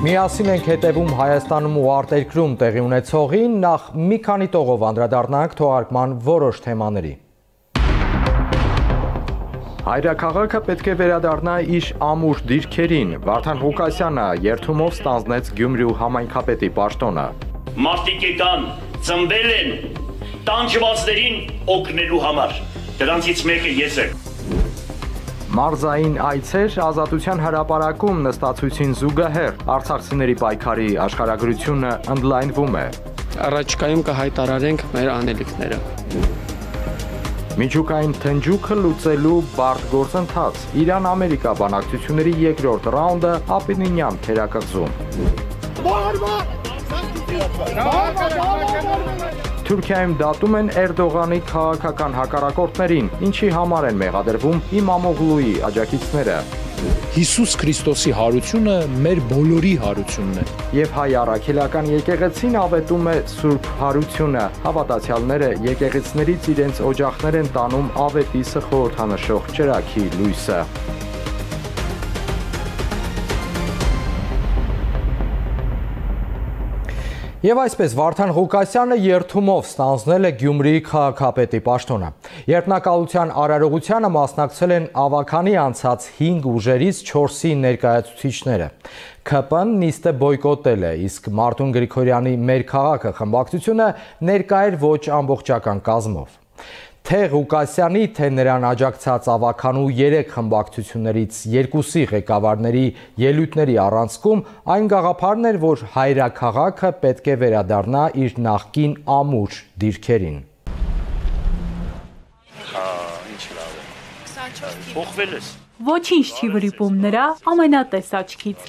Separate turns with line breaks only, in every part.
Միասին ենք հետևում Հայաստանում ու արտերկրում տեղի ունեցողին, նախ մի քանի տողով անդրադառնանք թողարկման որոշ թեմաների։ Հայրաքաղաքը պետք է վերադառնա իր ամուր դիրքերին, Վարդան Ղուկասյանը երթումով ստանձնեց Գյումրու համայնքապետի պաշտոնը։
Մարդիկ եկան, ծնվել են տանջվածներին օգնելու համար, դրանցից մեկը ես եմ։
Մարզային այցեր Ազատության հրապարակում նստացույցին զուգահեռ արցախցիների պայքարի աշխարհագրությունը ընդլայնվում է։
Առաջիկայում կհայտարարենք մեր անելիքները։
Միջուկային թնջուկը լուծելու բարդ գործընթաց։ Իրան-Ամերիկա բանակցությունների երկրորդ ռաունդը Ապենինյան թերակղզում։ Թուրքիայում դատում են Էրդողանի քաղաքական հակառակորդներին, ինչի համար են մեղադրվում Իմամօղլուի աջակիցները։
Հիսուս Քրիստոսի հարությունը մեր բոլորի հարությունն է։
Եվ հայ առաքելական եկեղեցին ավետում է Սուրբ Հարությունը։ Հավատացյալները եկեղեցիներից իրենց օջախներ են տանում ավետիսը խորհրդանշող ճրագի լույսը։ Եվ այսպես Վարդան Ղուկասյանը երթումով ստանձնել է Գյումրիի քաղաքապետի պաշտոնը։ Երդմնակալության արարողությանը մասնակցել են ավագանի անցած 5 ուժերից 4-ի ներկայացուցիչները։ ՔՊ-ն նիստը բոյկոտել է, իսկ Մարտուն Գրիգորյանի «Մեր քաղաքը» խմբակցությունը ներկա էր ոչ ամբողջական կազմով։ Թե Ղուկասյանի, թե նրան աջակցած ավագանու 3 խմբակցություններից 2-ի ղեկավարների ելույթների առանցքում այն գաղափարն էր, որ հայրաքաղաքը պետք է վերադառնա իր նախկին ամուր դիրքերին։
Ինչ լավ է։ 24 փոխվել ես։
Ոչինչ չի վրիպում նրա ամենատես աչքից։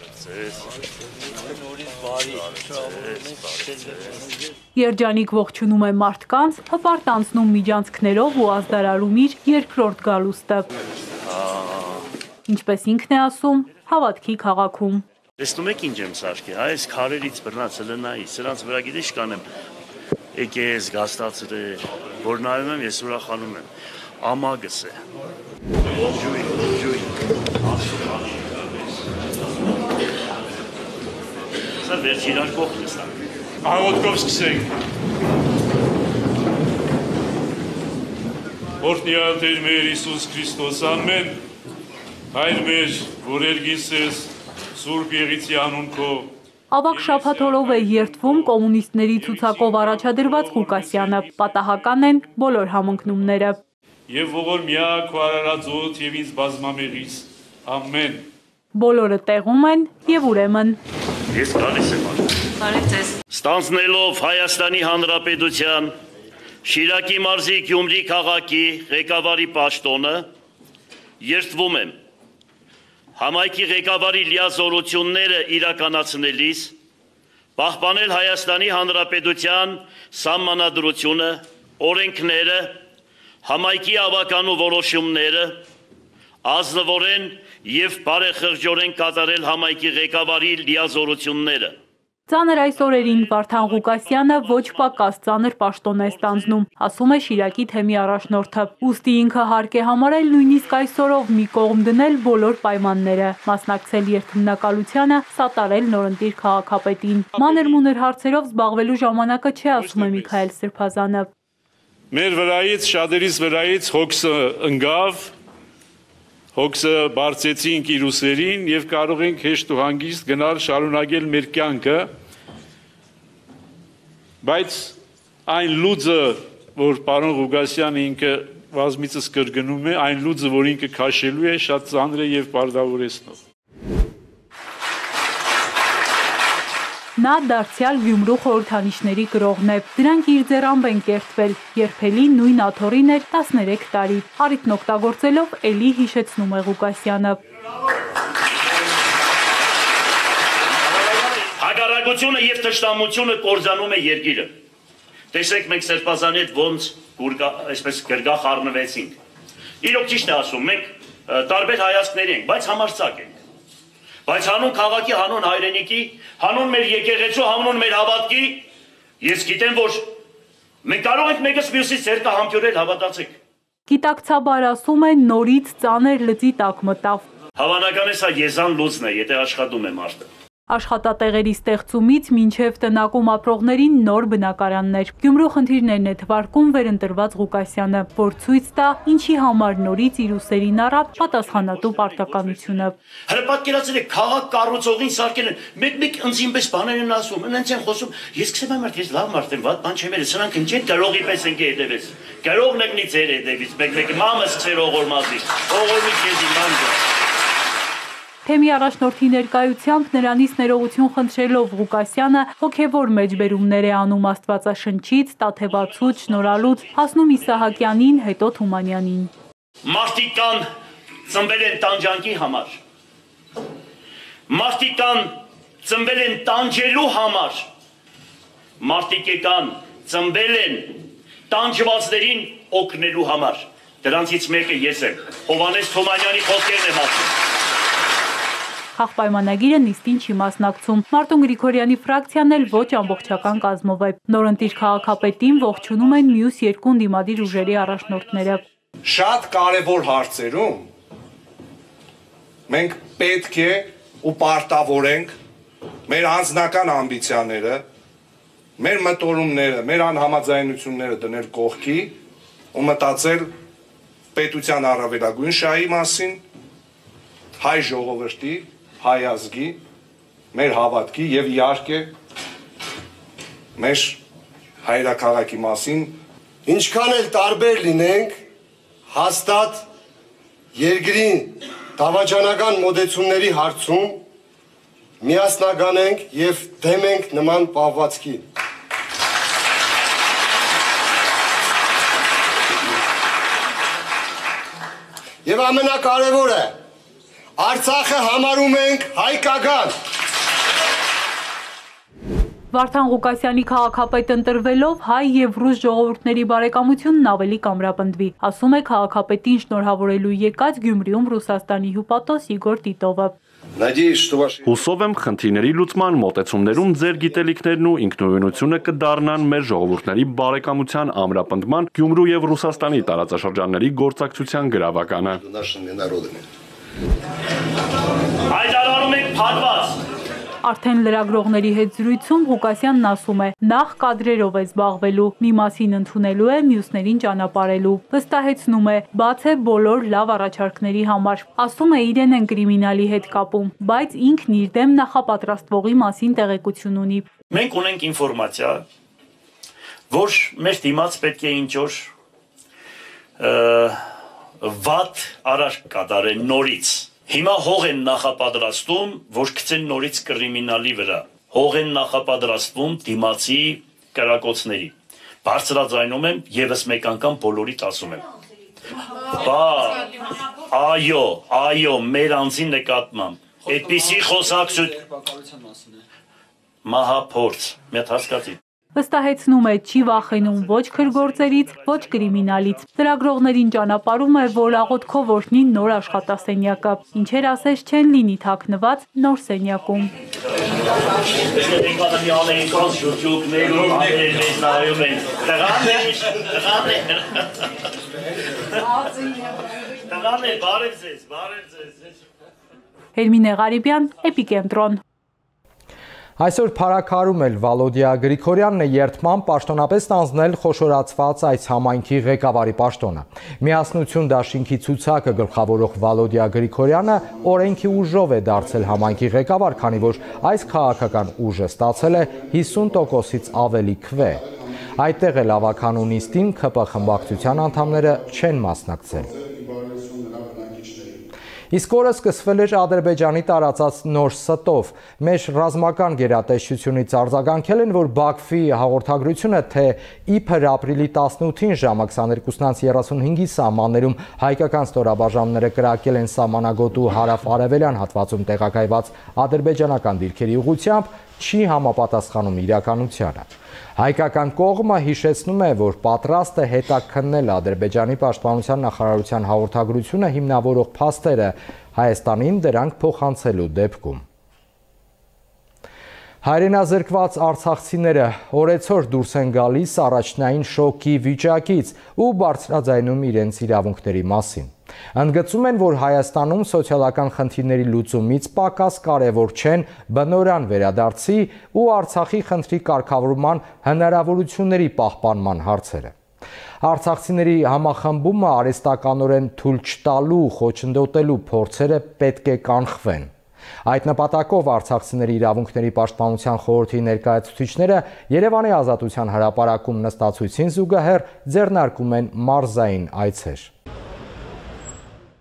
Երջանիկ ողջունում է մարդկանց, հպարտ անցնում միջանցքներով ու ազդարարում իր երկրորդ գալուստը։ Ինչպես ինքն է ասում, հավատքի քաղաքում։
Տեսնում եք ինչ եմ սարքի, այս քարերից բռնացել են նայի, սրանց վրա գիտես կանեմ, եկես գաստացրել, որ նայում եմ, ես ուրախանում եմ, ամագս է։ Սա վերջ իրար կողքն է ստան։
Աղոտքով սկսենք։ Օրհնյալ Տեր մեր Հիսուս Քրիստոս, ամեն, Հայր մեր, որ երգիս ես, Սուրբ Եղիցի անուն քո։
Ավագ շաբաթօրով է երդվում կոմունիստների ցուցակով առաջադրված Ղուկասյանը, պատահական են բոլոր համընկնումները։
Եվ ողոր միակ ու արարածոտ և ինձ բազմամեղից, ամեն։
Բոլորը տեղում են և ուրեմն։
Ես գալիս եմ ան։
Բարև ձեզ։
Ստանձնելով Հայաստանի Հանրապետության Շիրակի մարզի Գյումրի քաղաքի ղեկավարի պաշտոնը, երդվում եմ համայնքի ղեկավարի լիազորությունները իրականացնելիս պահպանել Հայաստանի Հանրապետության սահմանադրությունը, օրենքները, համայնքի ավականու որոշումները, ազնվորեն և բարեխղճորեն կատարել համայնքի ղեկավարի լիազորությունները։
Ծանր այս օրերին Վարդան Ղուկասյանը ոչ պակաս ծանր պաշտոն է ստանձնում, ասում է Շիրակի թեմի առաջնորդը։ Ուստի ինքը հարկ է համարել նույնիսկ այսօրով մի կողմ դնել բոլոր պայմանները, մասնակցել երդմնակալությանը, սատարել նորընտիր քաղաքապետին։ Մանր-մունր հարցերով զբաղվելու ժամանակը չէ, ասում է Միքայել Սրբազանը։
Մեր վրայից, շատերից վրայից հոգսը ընկավ, հոգսը բարձեցինք իր ուսերին և կարող ենք հեշտ ու հանգիստ գնալ շարունակել մեր կյանքը, բայց այն լուծը, որ պարոն Ղուկասյանը ինքը բազմիցս կրկնում է, այն լուծը, որ ինքը քաշելու է, շատ ծանր է և պարտավորեցնող։
Նա դարձյալ Գյումրու խորհրդանիշների գրողն է, դրանք իր ձեռամբ են կերտվել, երբելի նույն աթոռին էր 13 տարի, առիթն օգտագործելով էլի հիշեցնում է Ղուկասյանը։
Հակառակությունը և թշնամությունը կործանում է երկիրը։ Տեսեք մենք Սրբազանի հետ ոնց այսպես գրգախ առնվեցինք։ Իրոք ճիշտ է ասում, մենք տարբեր հայացքների ենք, բայց համարձակ ենք։ Բայց հանուն քաղաքի, հանուն հայրենիքի, հանուն մեր եկեղեցու, հանուն մեր հավատքի, ես գիտեմ, որ մենք կարող ենք մեկս մյուսից ձեռքը համբուրել, հավատացեք։
Գիտակցաբար ասում է նորից ծանր լծի տակ մտավ։
Հավանական է սա եզան լուծն է, եթե աշխատում է մարդը։
Աշխատատեղերի ստեղծումից մինչև տնակում ապրողներին նոր բնակարաններ։ Գյումրու խնդիրներն է թվարկում վերընտրված Ղուկասյանը, որ ցույց տա ինչի համար նորից իր ուսերին առավ պատասխանատու պարտականությունը։
Հələ պատկերացրեք, քաղաք կառուցողին սարքել են, մեկ ընձինպես բաներ են ասում, ընենց են խոսում։ Ես քսեմ եմ ես լավ մարդ եմ, վատ բան չեմ ել, սրանք ինչ են գրողի պես են հետևես։ Գրողն եկնի ձեր հետևից, մեկ մամը սկսեր ողորմազի, ողորմի քեզի մամը։
Թեմի առաջնորդի ներկայությամբ նրանից ներողություն խնդրելով Ղուկասյանը հոգևոր մեջբերումներ է անում Աստվածաշնչից, տաթևացուց, շնորհալուց, հասնում Իսահակյանին, հետո Թումանյանին։
Մարդիկ կան ծնվել են տանջանքի համար։ Մարդիկ կան ծնվել են տանջելու համար։ Մարդիկ կան ծնվել են տանջվածներին օգնելու համար։ Դրանցից մեկը ես եմ։ Հովհաննես Թումանյանի խոսքերն եմ ասում։
Խաղպայմանագիրը նիստին չի մասնակցում։ Մարտուն Գրիգորյանի ֆրակցիան էլ ոչ ամբողջական կազմով է։ Նորընտիր քաղաքապետին ողջունում են մյուս երկու ընդդիմադիր ուժերի առաջնորդները։
Շատ կարևոր հարցերում մենք պետք է ու պարտավոր ենք մեր անձնական ամբիցիաները, մեր մտորումները, մեր անհամաձայնությունները դնել կողքի ու մտածել պետության առավելագույն շահի մասին, հայ ժողովրդի, հայ ազգի, մեր հավատքի եւ իհարկե մեր հայրաքաղաքի մասին,
ինչքան էլ տարբեր լինենք, հաստատ երկրին դավաճանական մոդեցումների հարցում միասնական ենք եւ դեմ ենք նման պահվածքի։ Եվ ամենակարևորը Արցախը համարում ենք հայկական։
Վարդան Ղուկասյանի քաղաքապետ ընտրվելով հայ եւ ռուս ժողովուրդների բարեկամությունն ավելի կամրապնդվի, ասում է քաղաքապետին շնորհավորելու եկած Գյումրիում Ռուսաստանի հյուպատոս Իգոր Տիտովը։
Հուսով եմ խնդիրների լուծման մոտեցումներում ձեր գիտելիքներն ու ինքնուրույնությունը կդառնան մեր ժողովուրդների բարեկամության ամրապնդման Գյումրու եւ Ռուսաստանի տարածաշրջանների գործակցության գրավականը։
Հայտարարում ենք փակված։
Արդեն լրագրողների հետ զրույցում Ղուկասյանն ասում է, նախ կադրերով է զբաղվելու, մի մասին ընդունելու է, մյուսներին ճանապարհելու։ Վստահեցնում է, բաց է բոլոր լավ առաջարկների համար։ Ասում է, իրեն են կրիմինալի հետ կապում, բայց ինքն իր դեմ նախապատրաստվողի մասին տեղեկություն ունի։
Մենք ունենք ինֆորմացիա, որ մեր դիմաց պետք է ինչ-որ վատ արարք կատարեն նորից։ Հիմա հող են նախապատրաստում, որ գցեն նորից կրիմինալի վրա։ Հող են նախապատրաստվում դիմացի կրակոցների։ Բարձրաձայնում եմ եւս մեկ անգամ բոլորիդ ասում եմ։ Այո, մեր անձի նկատմամբ։ Այդպիսի խոսակցություն մահափորձ, մեծ հասկացի։
Վստահեցնում է, չի վախենում ոչ քրգործերից, ոչ կրիմինալից։ Լրագրողներին ճանապարհում է, որ աղոթքով օրհնի նոր աշխատասենյակը։ Ինչեր ասես չեն լինի թաքնված նոր սենյակում։ Հերմինե Ղարիբյան, Էպիկենտրոն։
Այսօր փառաքարում էլ Վալոդիա Գրիգորյանն է երդման պաշտոնապես տանձնել խոշորացված այս համայնքի ղեկավարի պաշտոնը։ Միասնություն դաշինքի ցուցակը գլխավորող Վալոդիա Գրիգորյանը օրենքի ուժով է դարձել համայնքի ղեկավար, քանի որ այս քաղաքական ուժը ստացել է 50%-ից ավելի քվե։ Այդտեղ էլ ավականու նիստին ՔՊ խմբակցության անդամները չեն մասնակցել։ Իսկ օրը սկսվել էր Ադրբեջանի տարածած նոր ստով։ Մեր ռազմական գերատեսչությունից արձագանքել են, որ Բաքվի հաղորդագրությունը, թե իբր ապրիլի 18-ին ժամը 22:35-ի սահմաններում հայկական ստորաբաժանումները կրակել են սահմանագոտու հարավ-արևելյան հատվածում տեղակայված ադրբեջանական դիրքերի ուղղությամբ, չի համապատասխանում իրականությանը։ Հայկական կողմը հիշեցնում է, որ պատրաստ է հետաքննել Ադրբեջանի պաշտպանության նախարարության հաղորդագրությունը հիմնավորող փաստերը Հայաստանին դրանք փոխանցելու դեպքում։ Հայրենազրկված արցախցիները օրեցօր դուրս են գալիս առաջնային շոկի վիճակից ու բարձրաձայնում իրենց իրավունքների մասին։ Ընդգծում են, որ Հայաստանում սոցիալական խնդիրների լուծումից պակաս կարևոր չեն բնօրյան վերադարձի ու Արցախի խնդրի կարգավորման հնարավորությունների պահպանման հարցերը։ Արցախցիների համախմբումը արհեստականորեն թույլ չտալու, խոչընդոտելու փորձերը պետք է կանխվեն։ Այդ նպատակով Արցախցիների իրավունքների պաշտպանության խորհրդի ներկայացուցիչները Երևանի Ազատության հրապարակում նստացույցին զուգահեռ ձեռնարկում են մարզային այցեր։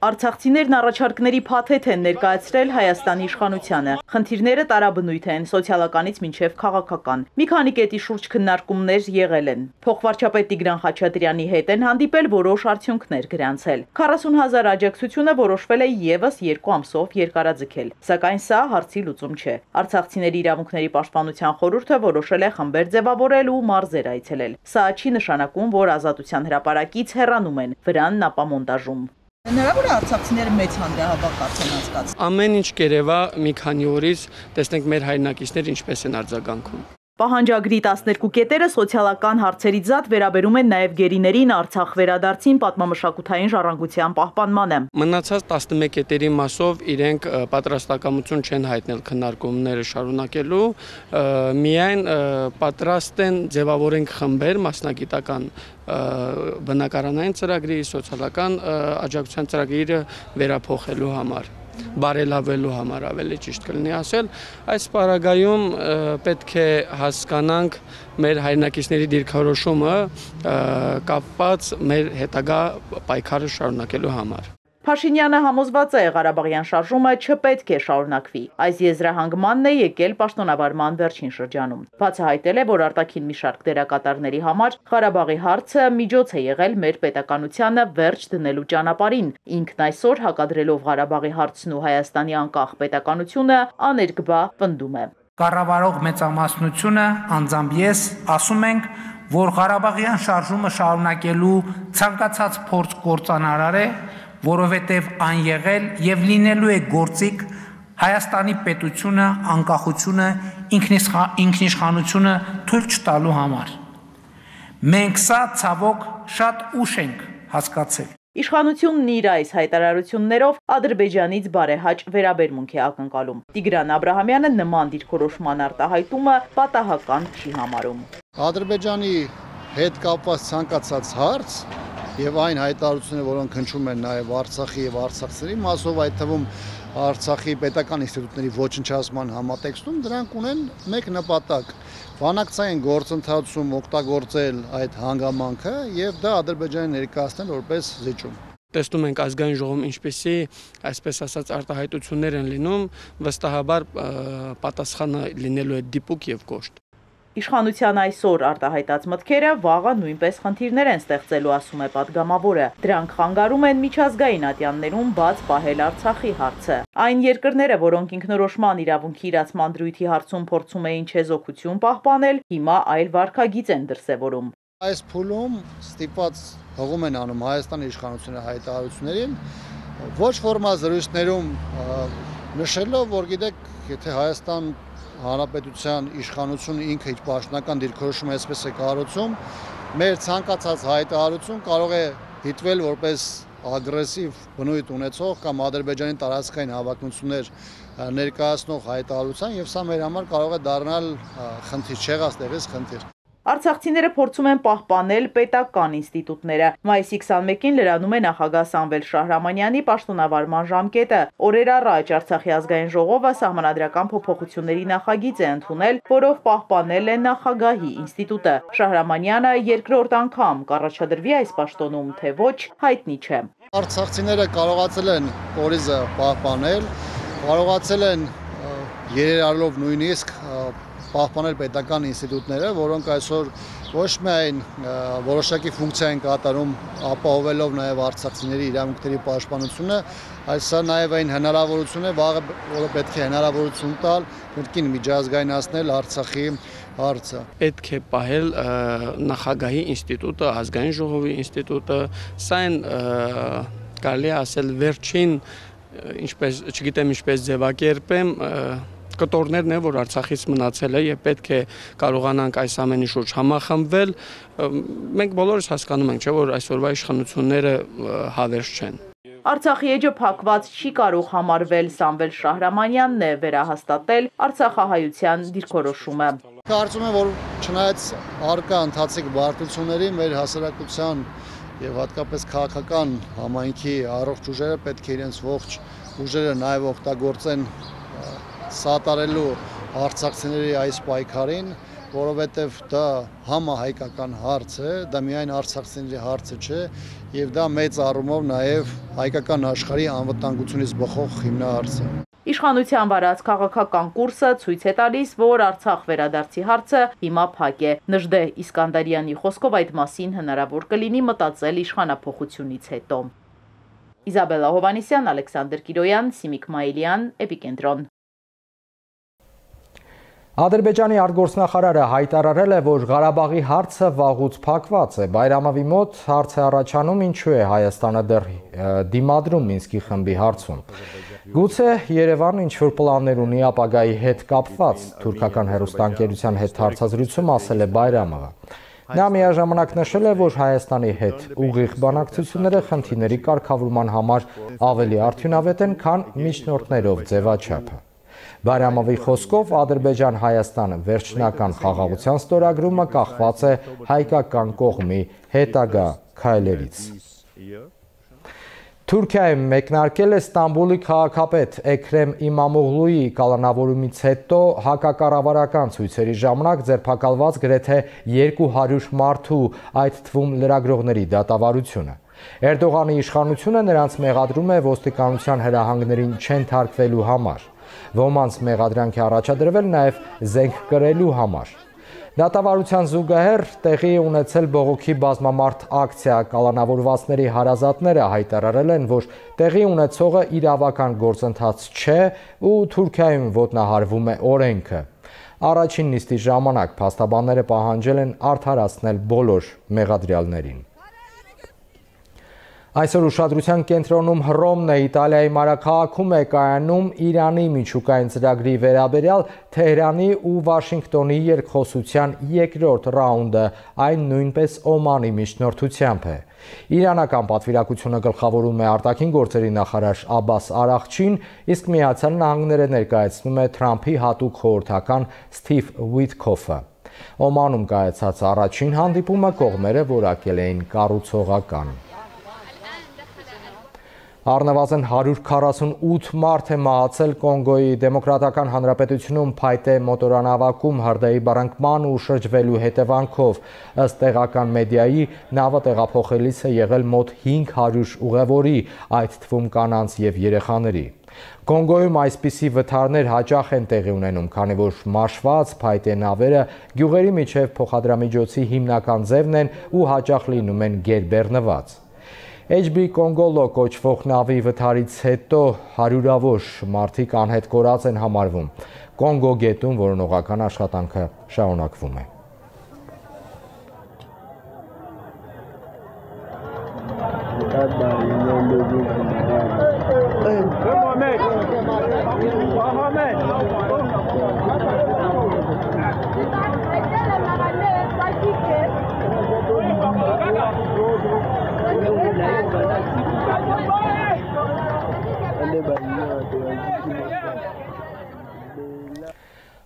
Արցախցիներն առաջարկների փաթեթ են ներկայացրել Հայաստանի իշխանությանը։ Խնդիրները տարաբնույթ են, սոցիալականից մինչև քաղաքական։ Մի քանի կետի շուրջ քննարկումներ եղել են։ Փոխվարչապետ Տիգրան Խաչատրյանի հետ են հանդիպել որոշ արդյունքներ գրանցել։ 40,000 աջակցությունը որոշվել է եւս 2 ամսով երկարաձգել։ Սակայն սա հարցի լուծում չէ։ Արցախցիների իրավունքների պաշտպանության խորհուրդը որոշել է խմբեր ձևավորել ու մարզեր այցելել։ Սա չի նշանակում, որ Ազատության հրապարակից հեռանում են, վրանն ապամոնտաժում։
Հնարավոր է արցախցիները մեծ հանրահավաք արդեն անցկացնել։
Ամեն ինչ կերևա մի քանի օրից տեսնենք մեր հայրենակիցները ինչպես են արձագանքում։
Պահանջագրի 12 կետերը սոցիալական հարցերից զատ վերաբերում են նաև գերիներին, Արցախ վերադարձին, պատմամշակութային ժառանգության պահպանմանը։
Մնացած 11 կետերի մասով իրենք պատրաստակամություն չեն հայտնել քննարկումները շարունակելու, միայն պատրաստ են ձևավորենք խմբեր մասնագիտական բնակարանային ծրագրի, սոցիալական աջակցության ծրագիրը վերափոխելու համար, բարելավելու համար ավելի ճիշտ կլինի ասել, այս պարագայում պետք է հասկանանք մեր հայրենակիցների դիրքորոշումը կապված մեր հետագա պայքարը շարունակելու համար։
Փաշինյանը համոզված է, Ղարաբաղյան շարժումը չպետք է շարունակվի։ Այս եզրահանգմանն է եկել պաշտոնավարման վերջին շրջանում։ Բացահայտել է, որ արտաքին մի շարք դերակատարների համար Ղարաբաղի հարցը միջոց է եղել մեր պետականությանը վերջ դնելու ճանապարհին։ Ինքն այսօր հակադրելով Ղարաբաղի հարցն ու Հայաստանի անկախ պետականությունը աներկբա պնդում է։
Կառավարող մեծամասնությունը, անձամբ ես, ասում ենք, որ Ղարաբաղյան շարժումը շարունակելու ցանկացած փորձ կործանարար է, որովհետև այն եղել եւ լինելու է գործիք Հայաստանի պետությունը, անկախությունը, ինքնիշխանությունը թույլ չտալու համար։ Մենք սա ցավոք շատ ուշ ենք հասկացել։
Իշխանությունն իր այս հայտարարություններով Ադրբեջանից բարեհաճ վերաբերմունք է ակնկալում։ Տիգրան Աբրահամյանը նման դիրքորոշման արտահայտումը պատահական չի համարում։
Ադրբեջանի հետ կապված ցանկացած հարց եւ այն հայտարարությունները, որոնք հնչում են նաեւ Արցախի եւ արցախցիների մասով, այդ թվում Արցախի պետական ինստիտուտների ոչնչացման համատեքստում, դրանք ունեն մեկ նպատակ՝ բանակցային գործընթացում օգտագործել այդ հանգամանքը եւ դա Ադրբեջանի ներկայացնել որպես զիջում։
Տեսնում ենք ազգային ժողովում ինչպեսի, այսպես ասած, արտահայտություններ են լինում, վստահաբար պատասխանը լինելու է դիպուկ եւ կոշտ։
Իշխանության այսօր արտահայտած մտքերը վաղը նույնպես խնդիրներ են ստեղծելու, ասում է падգամավորը։ Դրանք խանգարում են միջազգային ատյաններում բաց պահել Արցախի հարցը։ Այն երկրները, որոնք ինքնորոշման իրավունքի իրացման դրույթի հարցում փորձում էին չեզոքություն պահպանել, հիմա այլ վարքագիծ են դրսևորում։
Այս փուլում ստիպված հողում են անում Հայաստանի իշխանությունը հայտարարություններին, ոչ ֆորմալ զրույցներում նշելով, որ գիտեք, եթե Հայաստան Հանրապետության իշխանությունը ինքը իր պաշտոնական դիրքորոշումը այսպես է կառուցում, մեր ցանկացած հայտարարություն կարող է դիտվել որպես ագրեսիվ բնույթ ունեցող կամ Ադրբեջանի տարածքային հավակնություններ ներկայացնող հայտարարություն եւ սա մեր համար կարող է դառնալ խնդիր, չեղածտեղից խնդիր։
Արցախցիները փորձում են պահպանել պետական ինստիտուտները։ Մայիսի 21-ին լրանում է նախագահ Սամվել Շահրամանյանի պաշտոնավարման ժամկետը։ Օրեր առաջ Արցախի ազգային ժողովը սահմանադրական փոփոխությունների նախագիծ է ընդունել, որով պահպանել է նախագահի ինստիտուտը։ Շահրամանյանը երկրորդ անգամ կառաջադրվի այս պաշտոնում, թե ոչ, հայտնի չէ։
Արցախցիները կարողացել են կորիզը պահպանել, կարողացել են երերարելով նույնիսկ պահպանել պետական ինստիտուտները, որոնք այսօր ոչ միայն որոշակի ֆունկցիա են կատարում, ապահովելով նաև արցախցիների իրավունքների պաշտպանությունը, այլ սա նաև այն հնարավորություն է, որը պետք է հնարավորություն տալ կրկին միջազգայնացնել Արցախի հարցը։
Պետք է պահել նախագահի ինստիտուտը, ազգային ժողովի ինստիտուտը, սա են կարելի ասել վերջին, ինչպես չգիտեմ ինչպես ձևակերպեմ, կտորներն է, որ Արցախից մնացել է եւ պետք է կարողանանք այս ամենի շուրջ համախմբվել։ Մենք բոլորս հասկանում ենք, չէ՞ որ այսօրվա իշխանությունները հավերժ չեն։
Արցախի էջը փակված չի կարող համարվել, Սամվել Շահրամանյանն է վերահաստատել արցախահայության դիրքորոշումը։
Կարծում եմ, որ չնայած առկա ընթացիկ բարդությունների, մեր հասարակության եւ հատկապես քաղաքական համայնքի առողջ ուժերը պետք է իրենց ողջ ուժերը նաեւ օգտագործեն սատարելու արցախցիների այս պայքարին, որովհետև դա համահայկական հարց է, դա միայն արցախցիների հարցը չէ, եւ դա մեծ առումով նաեւ հայկական աշխարհի անվտանգությունից բխող հիմնահարց է։
Իշխանության վարած քաղաքական կուրսը ցույց է տալիս, որ Արցախ վերադարձի հարցը հիմա փակ է։ Նժդե Իսկանդարյանի խոսքով այդ մասին հնարավոր կլինի մտածել իշխանափոխությունից հետո։ Իզաբելլա Հովանեսյան, Ալեքսանդր Կիրոյան, Սիմիկ Մայիլյան, Էպիկենտրոն։
Ադրբեջանի արտգործնախարարը հայտարարել է, որ Ղարաբաղի հարցը վաղուց փակված է։ Բայրամովի մոտ հարց է առաջանում, ինչու է Հայաստանը դեռ դիմադրում Մինսկի խմբի հարցում։ Գուցե Երևանը ինչ-որ պլաններ ունի ապագայի հետ կապված, թուրքական հեռուստաընկերության հետ հարցազրույցում ասել է Բայրամովը։ Նա միաժամանակ նշել է, որ Հայաստանի հետ ուղիղ բանակցությունները խնդիրների կարգավորման համար ավելի արդյունավետ են, քան միջնորդներով ձևաչափը։ Բայրամովի խոսքով Ադրբեջան-Հայաստան վերջնական խաղաղության ստորագրումը կախված է հայկական կողմի հետագա քայլերից։ Թուրքիայում մեկնարկել է Ստամբուլի քաղաքապետ Էքրեմ Իմամօղլուի կալանավորումից հետո հակակառավարական ցույցերի ժամանակ ձերբակալված գրեթե 200 մարդու, այդ թվում լրագրողների դատավարությունը։ Էրդողանի իշխանությունը նրանց մեղադրում է ոստիկանության հրահանգներին չենթարկվելու համար։ Ոմանց մեղադրանք է առաջադրվել նաև զենք կրելու համար։ Դատավարության զուգահեռ տեղի ունեցել բողոքի բազմամարդ ակցիա, կալանավորվածների հարազատները հայտարարել են, որ տեղի ունեցողը իրավական գործընթաց չէ ու Թուրքիայում ոտնահարվում է օրենքը։ Առաջին նիստի ժամանակ փաստաբանները պահանջել են արդարացնել բոլոր մեղադրյալներին։ Այսօր ուշադրության կենտրոնում Հռոմն է, Իտալիայի մայրաքաղաքում է կայանում Իրանի միջուկային ծրագրի վերաբերյալ Թեհրանի ու Վաշինգտոնի երկխոսության երկրորդ ռաունդը, այն նույնպես Օմանի միջնորդությամբ է։ Իրանական պատվիրակությունը գլխավորում է արտաքին գործերի նախարար Աբբաս Արաղչին, իսկ Միացյալ Նահանգները ներկայացնում է Թրամփի հատուկ խորհրդական Սթիվ Ուիթքոֆը։ Օմանում կայացած առաջին հանդիպումը կողմերը որակել էին կառուցողական։ Առնվազն 148 մարդ է մահացել Կոնգոյի Դեմոկրատական Հանրապետությունում փայտե մոտորանավակում հրդեհի բռնկման ու շրջվելու հետևանքով, ըստ տեղական մեդիայի, նավը տեղափոխելիս է եղել մոտ 500 ուղևորի, այդ թվում կանանց եւ երեխաների։ Կոնգոյում այսպիսի վթարներ հաճախ են տեղի ունենում, քանի որ մաշված փայտե նավերը գյուղերի միջև փոխադրամիջոցի հիմնական ձևն են ու հաճախ լինում են գերբեռնված։ HB Կոնգոլո կոչվող նավի վթարից հետո հարյուրավոր մարդիկ անհետ կորած են համարվում։ Կոնգո գետում որոնողական աշխատանքը շարունակվում է։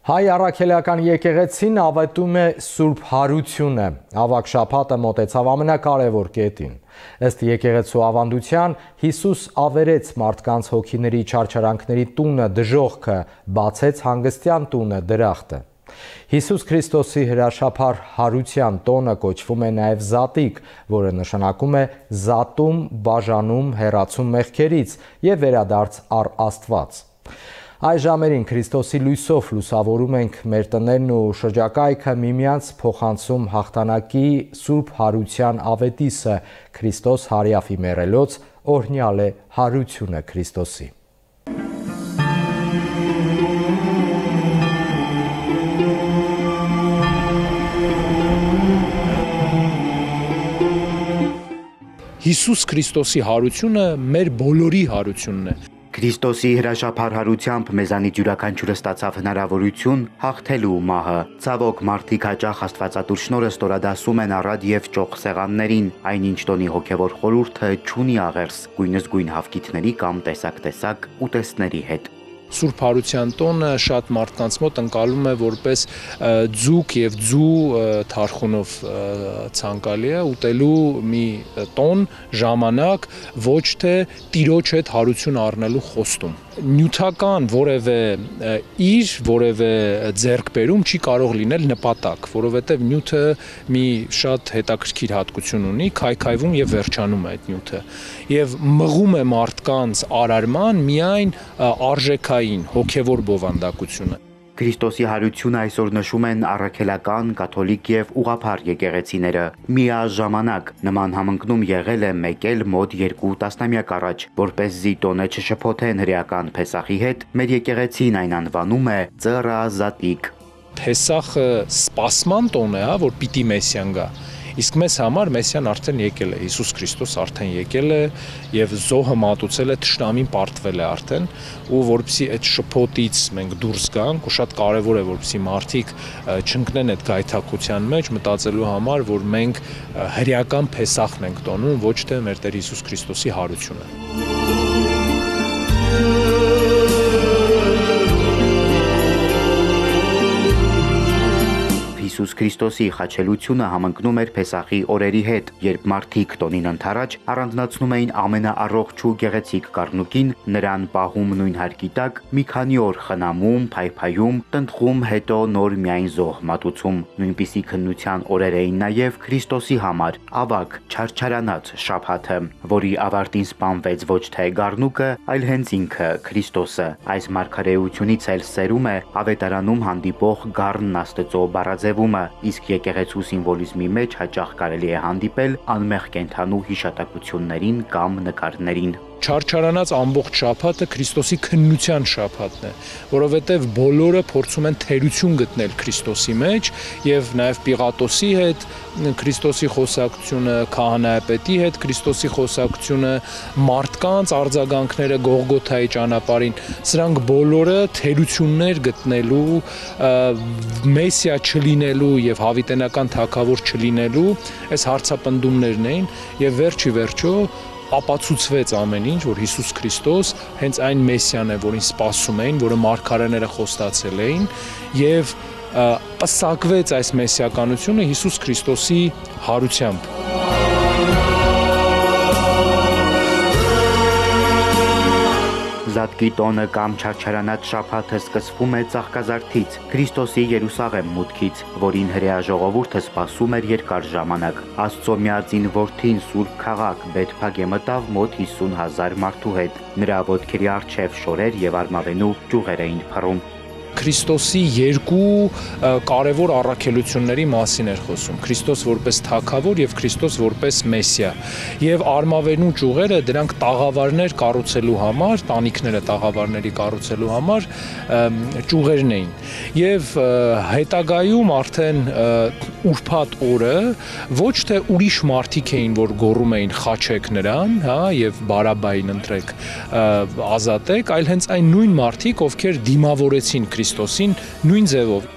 Հայ առաքելական եկեղեցին ավետում է Սուրբ Հարությունը։ Ավագ շաբաթը մոտեցավ ամենակարևոր կետին։ Ըստ եկեղեցու ավանդության, Հիսուս ավերեց մարդկանց հոգիների չարչարանքների տունը, դժոխքը, բացեց հանգստյան տունը, դրախտը։ Հիսուս Քրիստոսի հրաշափառ հարության տոնը կոչվում է նաև Զատիկ, որը նշանակում է զատում, բաժանում, հեռացում մեղքերից եւ վերադարձ առ Աստված։ Այս ժամերին Քրիստոսի լույսով լուսավորում ենք մեր տներն ու շրջակայքը, միմյանց փոխանցում հաղթանակի Սուրբ Հարության ավետիսը, Քրիստոս հարյաֆի մեռելոց, օրհնյալ է հարությունը Քրիստոսի։
Հիսուս Քրիստոսի հարությունը մեր բոլորի հարությունն է։
Քրիստոսի հրաշափառ մեզանից յուրաքանչյուրը ստացավ հնարավորություն հաղթելու մահը։ Ցավոք մարդիկ հաճախ Աստվածատուր շնորհը ստորադասում են առատ եւ ճոխ սեղաններին, այնինչ տոնի հոգեվոր խորհուրդը չունի աղերս, գույնս գույն հավկիթների կամ տեսակ ուտեստների հետ։
Սուրբ Հարության տոնը շատ մարդկանց մոտ ընկալում է որպես ձուկ եւ ձու թարխունով ցանկալի է ուտելու մի տոն ժամանակ, ոչ թե տիրոջ հետ հարություն առնելու խոստում։ Նյութական որևէ իր, որևէ ձեռքբերում չի կարող լինել նպատակ, որովհետև նյութը մի շատ հետաքրքիր հատկություն ունի, քայքայվում եւ վերջանում է այդ նյութը եւ մղում է մարդկանց արարման միայն արժեքային հոգեվոր բովանդակությունը։
Քրիստոսի հարությունը այսօր նշում են առաքելական, կաթոլիկ եւ ուղղափառ եկեղեցիները։ Միաժամանակ նման համընկնում եղել է մեկ էլ մոտ 2 տասնամյակ առաջ, որպեսզի տոնը չշփոթեն հրեական Փեսախի հետ, մեր եկեղեցին այն անվանում է ծռազատիկ։
Փեսախը սպասման տոն է, որ պիտի Մեսիան գա։ Իսկ մեզ համար Մեսիան արդեն եկել է, Հիսուս Քրիստոս արդեն եկել է եւ զոհը մատուցել է, թշնամին պարտվել է արդեն, ու որպեսզի այդ շփոթից մենք դուրս գանք, ու շատ կարեւոր է որպեսզի մարդիկ չընկնեն այդ գայթակղության մեջ, մտածելու համար, որ մենք հրեական Փեսախն ենք տոնում, ոչ թե մեր Տեր Հիսուս Քրիստոսի հարությունը։
Հիսուս Քրիստոսի խաչելությունը համընկնում էր Փեսախի օրերի հետ, երբ մարդիկ տոնին ընթരാճ առանձնացնում էին ամենաառողջ ու գեղեցիկ կառնուկին, նրան պահում նույն հարկի տակ, մի քանի օր խնամում, փայփայում, տնտղում, հետո նոր միայն զոհ մատուցում։ Նույնպիսի քննության օրեր էին նաև Քրիստոսի համար, ավագ, չարչարանած շաբաթը, որի ավարտին սպանվեց ոչ թե գառնուկը, այլ հենց ինքը Քրիստոսը։ Այս մարգարեությունից էլ սերում է ավետարանում հանդիպող գառնն Աստծո բառաձևումը, իսկ եկեղեցու սիմվոլիզմի մեջ հաճախ կարելի է հանդիպել անմեղ կենդանու հիշատակություններին կամ նկարներին։
Չարչարանած ամբողջ շաբաթը Քրիստոսի քննության շաբաթն է, որովհետև բոլորը փորձում են թերություն գտնել Քրիստոսի մեջ եւ նաեւ Պիղատոսի հետ Քրիստոսի խոսակցությունը, քահանայապետի հետ Քրիստոսի խոսակցությունը, մարդկանց արձագանքները Գողգոթայի ճանապարհին, սրանք բոլորը թերություններ գտնելու, Մեսիա չլինելու եւ հավիտենական թագավոր չլինելու այս հարցապնդումներն էին եւ վերջի վերջո ապացուցվեց ամեն ինչ, որ Հիսուս Քրիստոս հենց այն Մեսիան է, որին սպասում էին, որը մարգարեները խոստացել էին, եւ պսակվեց այս մեսիականությունը Հիսուս Քրիստոսի հարությամբ։
Զատկի տոնը կամ չարչարանած շաբաթը սկսվում է Ծաղկազարդից, Քրիստոսի Երուսաղեմ մուտքից, որին հրեա ժողովուրդը սպասում էր երկար ժամանակ։ Աստծո միածին որդին Սուրբ քաղաք Բեթփագե մտավ մոտ 50,000 մարդու հետ։ Նրա ոտքերի առջև շորեր եւ արմավենու ճյուղեր էին փռում։
Քրիստոսի երկու կարևոր առաքելությունների մասին էր խոսում։ Քրիստոս որպես թագավոր եւ Քրիստոս որպես Մեսիա։ Եվ արմավենու ճյուղերը դրանք տաղավարներ կառուցելու համար, տանիքները տաղավարների կառուցելու համար ճյուղերն էին։ Եվ հետագայում արդեն ուրբաթ օրը ոչ թե ուրիշ մարդիկ էին, որ գոռում էին խաչեք նրան, հա, եւ Բարաբային ընտրեք, ազատեք, այլ հենց այն նույն մարդիկ, ովքեր դիմավորեցին Քրիստոսին նույն ձևով,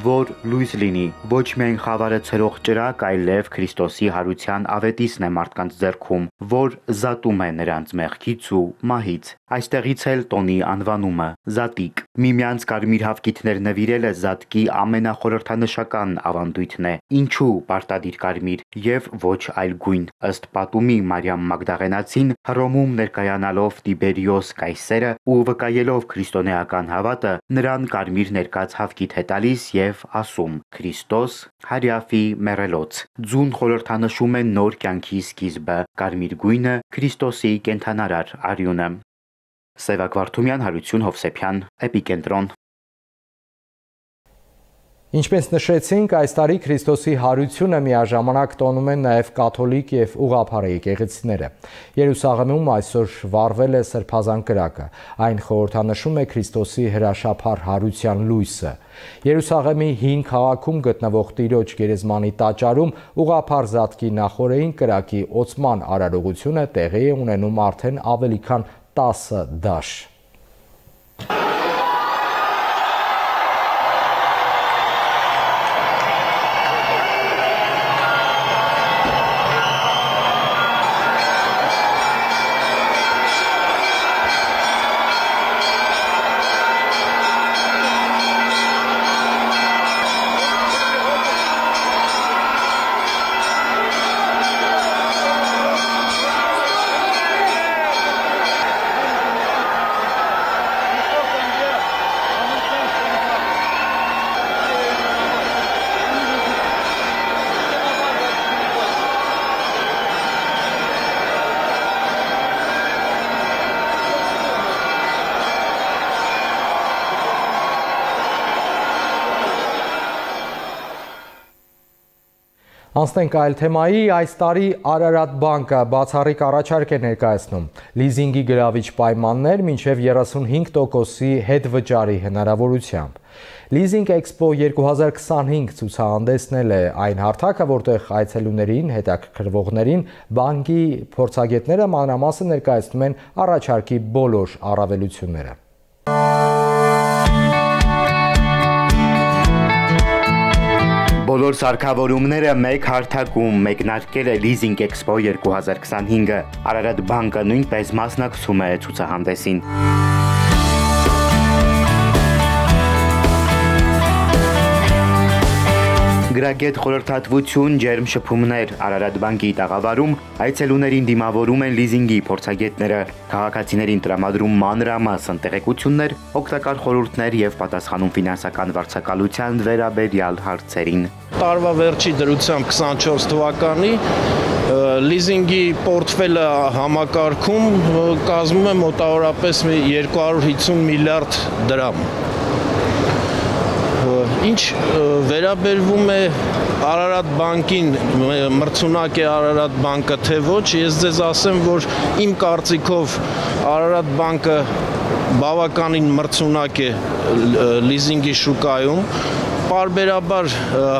որ լույս լինի, ոչ միայն խավարը ցրող ճրակ, այլև Քրիստոսի հարության ավետիսն է մարդկանց ձեռքում, որ զատում է նրանց մեղքից ու մահից։ Այստեղից էլ տոնի անվանումը՝ Զատիկ։ Միմյանց կարմիր հավկիթներ նվիրելը Զատկի ամենախորհրդանշական ավանդույթն է։ Ինչու պարտադիր կարմիր եւ ոչ այլ գույն։ Ըստ պատումի Մարիամ Մագդաղենացին Հռոմում ներկայանալով Տիբերիոս կայսերը ու վկայելով քրիստոնեական հավատը, նրան կարմիր ներկած հավկիթ է տալիս եւ ասում. Քրիստոս հարյաֆի մեռելոց։ Ձուն խորհրդանշում է նոր կյանքի սկիզբը, կարմիր գույնը Քրիստոսի կենդանարար արյունը։ Սևակ Վարդումյան, Հարություն Հովսեփյան, Էպիկենտրոն։
Ինչպես նշեցինք, այս տարի Քրիստոսի հարությունը միաժամանակ տոնում են նաև կաթոլիկ եւ ուղղափառ եկեղեցիները։ Երուսաղեմում այսօր վառվել է Սրբազան կրակը։ Այն խորհրդանշում է Քրիստոսի հրաշափառ հարության լույսը։ Երուսաղեմի հին քաղաքում գտնվող Տիրոջ գերեզմանի տաճարում ուղղափառ Զատկի նախօրեին կրակի օծման արարողությունը տեղի է ունենում արդեն ավելի քան 10 դաշ։ Անցնենք այլ թեմայի, այս տարի Արարատ բանկը բացառիկ առաջարկ է ներկայացնում լիզինգի գրավիչ պայմաններ մինչև 35%-ի հետվճարի հնարավորությամբ։ Լիզինգ Էքսպո 2025 ցուցահանդեսն է այն հարթակը, որտեղ այցելուներին, հետաքրքրվողներին բանկի փորձագետները մանրամասն ներկայացնում են առաջարկի բոլոր առավելությունները։
Բոլոր սարքավորումները մեկ հարթակում մեկնարկել է Լիզինգ Էքսպո 2025-ը։ Արարատ բանկը նույնպես մասնակցում է ցուցահանդեսին։ Գրագետ խորհրդատվություն, ջերմ շփումներ Արարատ բանկի տաղավարում այցելուներին դիմավորում են լիզինգի փորձագետները, քաղաքացիներին տրամադրում մանրամասն տեղեկություններ, օգտակար խորհուրդներ եւ պատասխանում ֆինանսական վարձակալության վերաբերյալ հարցերին։
Տարվա վերջի դրությամբ 24 թվականի լիզինգի պորտֆելը համակարգում կազմում է մոտավորապես 250 միլիարդ դրամ։ Ինչ վերաբերվում է Արարատ բանկին, մրցունակ է Արարատ բանկը թե ոչ, ես ձեզ ասեմ, որ իմ կարծիքով Արարատ բանկը բավականին մրցունակ է լիզինգի շուկայում, պարբերաբար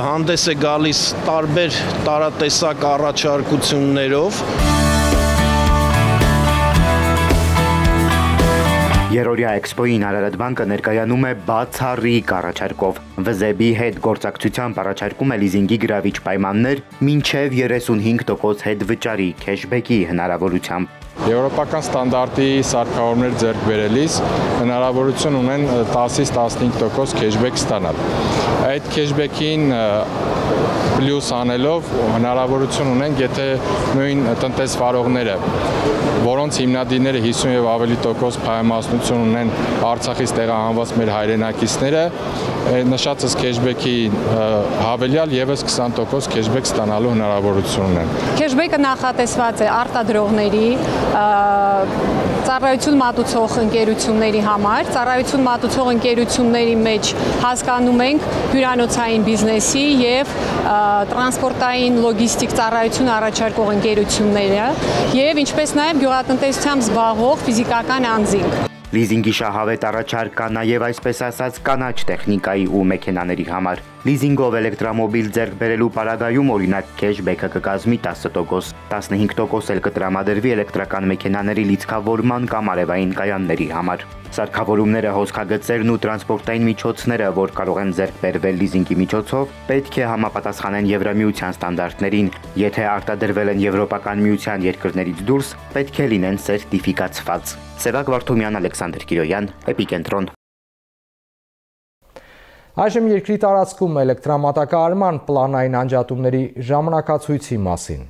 հանդես է գալիս տարբեր տարատեսակ առաջարկություններով։
Երորյա էքսպոյին Արարատ բանկը ներկայանում է բացառիկ առաջարկով։ ՎԶԲ-ի հետ գործակցությամբ առաջարկում է լիզինգի գրավիչ պայմաններ մինչև 35% հետվճարի քեշբեքի հնարավորությամբ։
Եվրոպական ստանդարտի սարքավորումներ ձեռք բերելիս հնարավորություն ունեն 10-ից 15% քեշբեք ստանալ։ Այդ քեշբեքին պլյուս անելով հնարավորություն ունենք, եթե նույն տնտեսվարողները, որոնց հիմնադիրները 50 եւ ավելի տոկոս փայամասնություն ունեն Արցախից տեղահանված մեր հայրենակիցները, նշածս քեշբեքի հավելյալ եւս 20% քեշբեք ստանալու հնարավորություն ունեն։
Քեշբեկը նախատեսված է արտադրողների, ծառայություն մատուցող ընկերությունների համար, ծառայություն մատուցող ընկերությունների մեջ հասկանում ենք հյուրանոցային բիզնեսի եւ տրանսպորտային լոգիստիկ ծառայություն առաջարկող ընկերությունները եւ ինչպես նաեւ գյուղատնտեսությամբ զբաղվող ֆիզիկական անձինք։
Լիզինգի շահավետ առաջարկ կա նաև այսպես ասած կանաչ տեխնիկայի ու մեքենաների համար։ Լիզինգով էլեկտրամոբիլ ձեռք բերելու պարագայում օրինակ քեշբեքը կկազմի 10%, 15% էլ կտրամադրվի էլեկտրական մեքենաների լիցքավորման կամ արևային կայանների համար։ Սարքավորումները, հոսքագծերն ու տրանսպորտային միջոցները, որ կարող են ձեռք բերվել լիզինգի միջոցով, պետք է համապատասխանեն Եվրամիության ստանդարտներին։ Եթե արտադրվել են Եվրոպական միության երկրներից դուրս, պետք է լինեն սերտիֆիկացված։ Սևակ Վարդումյան, Ալեքսանդր Կիրոյան, Էպիկենտրոն։
Այժմ երկրի տարածքում էլեկտրամատակարարման պլանային անջատումների ժամանակացույցի մասին։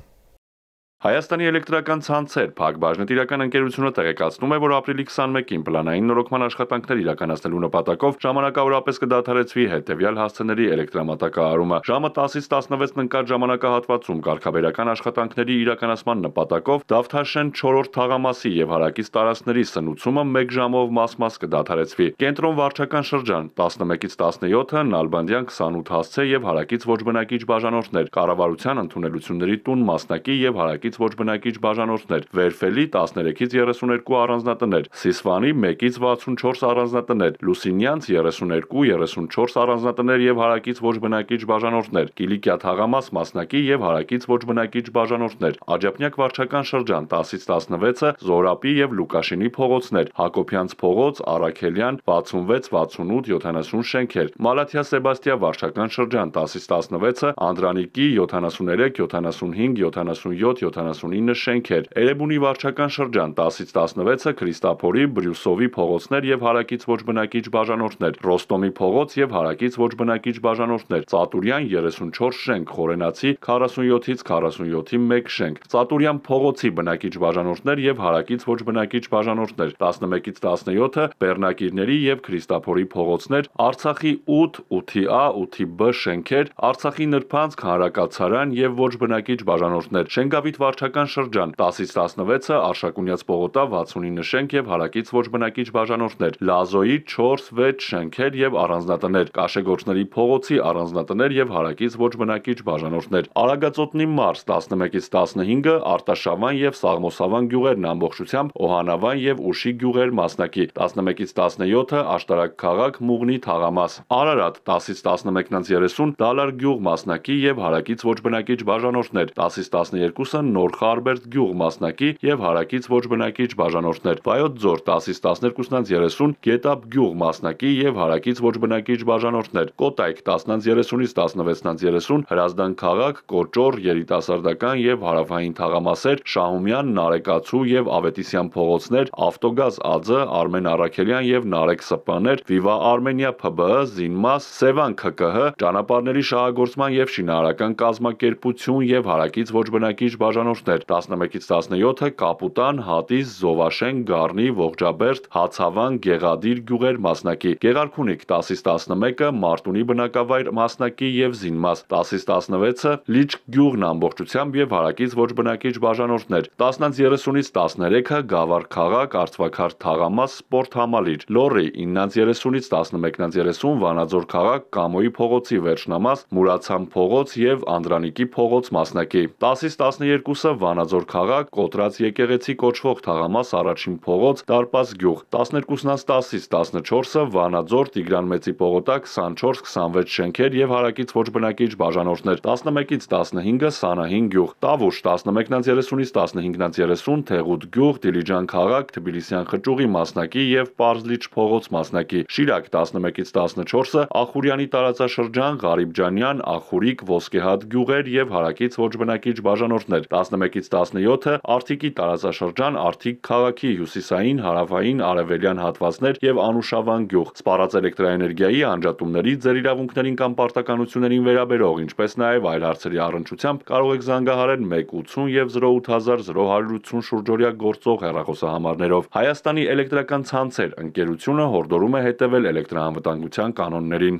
Հայաստանի էլեկտրական ցանցեր ՓԱԿ բաժնետիրական ընկերությունը տեղեկացնում է, որ ապրիլի 21-ին պլանային նորոգման աշխատանքներ իրականացնելու նպատակով ժամանակավորապես կդադարեցվի հետևյալ հասցեների էլեկտրամատակարարումը։ Ժամը 10-ից 16-ն ընկած ժամանակահատվածում կարգավերական աշխատանքների իրականացման նպատակով Դավթաշեն 4-րդ թաղամասի եւ հարակից տարածքների սնուցումը 1 ժամով մաս-մաս կդադարեցվի։ Կենտրոն վարչական շրջան 11-ից 17-ը, Նալբանդյան 28 հասցե եւ հարակից ոչ բնակիչ բաժանորդներ, կառավարության ընդունելությունների տուն մասնակի եւ հարակից հարակից ոչ բնակիչ բաժանորդներ, Վերֆելի 13-ից 32 առանձնատներ, Սիսվանի 1-ից 64 առանձնատներ, Լուսինյանց 32-34 առանձնատներ եւ հարակից ոչ բնակիչ բաժանորդներ, Կիլիկիա թաղամաս մասնակի եւ հարակից ոչ բնակիչ բաժանորդներ, Աջափնյակ վարչական շրջան 10-ից 16-ը, Զորապի եւ Լուկաշինի փողոցներ, Հակոբյանց փողոց, Արաքելյան 66-68 70 շենքեր, Մալաթիա Սեբաստիա վարչական շրջան 10-ից 16-ը, Անդրանիկի 73, 75, 77, 79 շենքեր, Էրեբունի վարչական շրջան 10-ից 16-ը, Քրիստափորի, Բրյուսովի փողոցներ եւ հարակից ոչ բնակիչ բաժանորդներ, Ռոստոմի փողոց եւ հարակից ոչ բնակիչ բաժանորդներ, Ծատուրյան 34 շենք, Խորենացի 47-ից 47-ի 1 շենք, Ծատուրյան փողոցի բնակիչ բաժանորդներ եւ հարակից ոչ բնակիչ բաժանորդներ, 11-ից 17-ը Բեռնակիրների եւ Քրիստափորի փողոցներ, Արցախի 8, 8-ի A, 8-ի B շենքեր, Արցախի Նրբանցք հանրակացարան եւ ոչ բնակիչ բաժանորդներ, Շենգավիթ վարչական շրջան 10-ից 16-ը Արշակունյաց պողոտա 69 շենք եւ հարակից ոչ բնակիչ բաժանորդներ, Լազոյի 4-6 շենքեր եւ առանձնատներ, Կաշեգործների փողոցի առանձնատներ եւ հարակից ոչ բնակիչ բաժանորդներ, Արագածոտնի մարզ 11-ից 15-ը Արտաշավան եւ Սաղմոսավան գյուղերն ամբողջությամբ, Օհանավան եւ Ուշի գյուղեր մասնակի, 11-ից 17-ը Աշտարակ քաղաք Մուղնի թաղամաս, Արարատ 10-ից 11-30 Դալար գյուղ մասնակի եւ հարակից ոչ բնակիչ բաժանորդներ, 10-ից 12-ը Նոր Խարբերդ գյուղ մասնակի եւ հարակից ոչ բնակիչ բաժանորդներ, Վայոց ձոր 10-ից 12-30 Գետապ գյուղ մասնակի եւ հարակից ոչ բնակիչ բաժանորդներ, Կոտայք 10-ից 30-ից 16-ից 30 Հրազդան քաղաք, Կոճոր, երիտասարդական եւ հարավային թաղամասեր, Շահումյան, Նարեկացու եւ Ավետիսյան փողոցներ, Ավտոգազ ԱՁ, Արմեն Արաքելյան եւ Նարեկ Սպաներ, Վիվա Արմենիա ՓԲ, Զինմաս, Սևան ՔԿՀ, ճանապարհների շահագործման եւ շինարարական կազմակերպություն եւ հարակից ոչ բնակիչ բաժանորդներ, 11-ից 17-ը Կապուտան, Հատիս, Զովաշեն, Գառնի, Ողջաբերդ, Հացավան, Գեղադիր գյուղեր մասնակի, Գեղարքունիք 10-ից 11-ը Մարտունի բնակավայր մասնակի եւ Զինմաս, 10-ից 16-ը Լիճք գյուղն ամբողջությամբ եւ հարակից ոչ բնակիչ բաժանորդներ, 10-ից 30-ից 13-ը Գավառ քաղաք, Արծվաքար թաղամաս սպորտ համալիր, Լոռի 9-ից 30-ից 11-ից 30 Վանաձոր քաղաք, Կամոյի փողոցի վերջնամաս, Մուրացան փողոց եւ Անդրանիկի փողոց մասնակի, 10-ից 12-ը Վանաձոր քաղաք, Կոտրած եկեղեցի կոչվող թաղամաս առաջին փողոց, Դարպաս գյուղ, 12-ից 10-ից 14-ը Վանաձոր Տիգրան Մեծի պողոտա 24-26 շենքեր եւ հարակից ոչ բնակիչ բաժանորդներ, 11-ից 15-ը Սանահին գյուղ, Տավուշ 11-ից 30-ից 15-ից 30 Թեղուտ գյուղ, Դիլիջան քաղաք, Թբիլիսյան խճուղի մասնակի եւ Պարզլիչ փողոց մասնակի, Շիրակ 11-ից 14-ը Ախուրյանի տարածաշրջան, Ղարիբջանյան, Ախուրիկ, Ոսկեհատ գյուղեր եւ հարակից ոչ բնակիչ բաժանորդներ, 11-ից 17-ը Արթիկի տարածաշրջան, Արթիկ քաղաքի հյուսիսային, հարավային, արևելյան հատվածներ եւ Անուշավան գյուղ, Սպառած էլեկտրաէներգիայի անջատումների ձեր իրավունքներին կամ պարտականություններին վերաբերող, ինչպես նաեւ այլ հարցերի առնչությամբ կարող եք զանգահարել 180 եւ 080 շուրջօրյա գործող հեռախոսահամարներով։ Հայաստանի էլեկտրական ցանցեր ընկերությունը հորդորում է հետևել էլեկտրաանվտանգության կանոններին։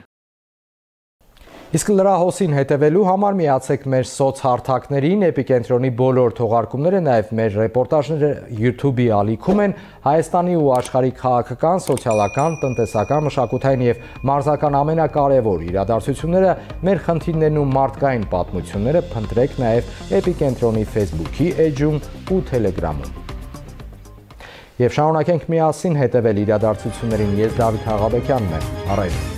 Իսկ լրահոսին հետևելու համար միացեք մեր սոցհարթակներին, Էպիկենտրոնի բոլոր թողարկումները, նաև մեր ռեպորտաժները YouTube-ի ալիքում են, Հայաստանի ու աշխարհի քաղաքական, սոցիալական, տնտեսական, մշակութային եւ մարզական ամենակարևոր իրադարձությունները, մեր խնդիրներն ու մարդկային պատմությունները փնտրեք նաև Էպիկենտրոնի Facebook-ի էջում ու Telegram-ում։ Եվ շարունակենք միասին հետևել իրադարձություններին, ես Դավիթ Աղաբեկյանն եմ, առայժմ։